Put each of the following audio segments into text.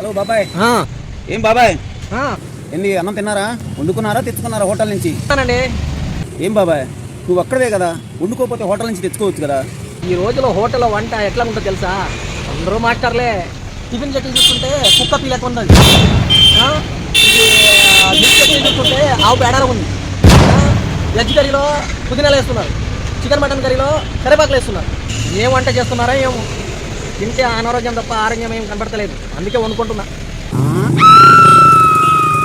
Hello బాబాయ్. ఏం బాబాయ్, ఏంది అన్నం తిన్నారా? వండుకున్నారా తెచ్చుకున్నారా హోటల్ నుంచి? ఏం బాబాయ్, నువ్వు అక్కడవే కదా, వండుకోకపోతే హోటల్ నుంచి తెచ్చుకోవచ్చు కదా. ఈ రోజులో హోటల్లో వంట ఎట్లా ఉంటుందో తెలుసా? అందరూ మాస్టర్లే. టిఫిన్ చట్నీ చూస్తుంటే కుక్క పీలక ఉన్నది, చట్నీ చూస్తుంటే ఆవు పేడాల ఉంది, వెజ్ కర్రీలో పుదీనాలు వేస్తున్నారు, చికెన్ మటన్ కర్రీలో కరివేపాకులు వేస్తున్నారు. ఏం వంట చేస్తున్నారా ఏమో, తింటే అనారోగ్యం తప్ప ఆరోగ్యం ఏం కనబడతలేదు, అందుకే వండుకుంటున్నా.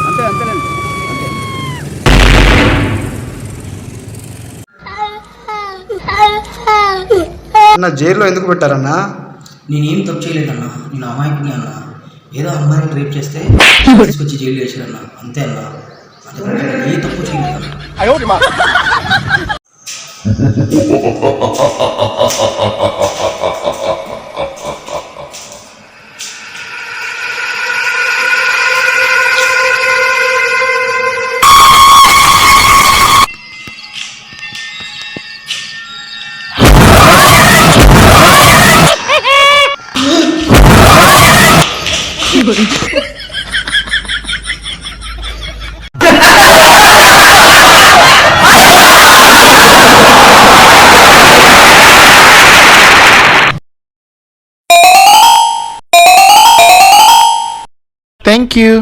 అంతే అంతేనండి, అంతే. అన్న జైల్లో ఎందుకు పెట్టారన్నా? నేనేం తప్పు చేయలేదన్నా, నేను అమాయకుని అన్నా. ఏదో అమ్మాయిని రేప్ చేస్తే తీసుకొచ్చి జైలు వేసాడన్నా, అంతే అన్నా. అంతకంటే నేను ఏ తప్పు చేయలేదన్నా. Thank you.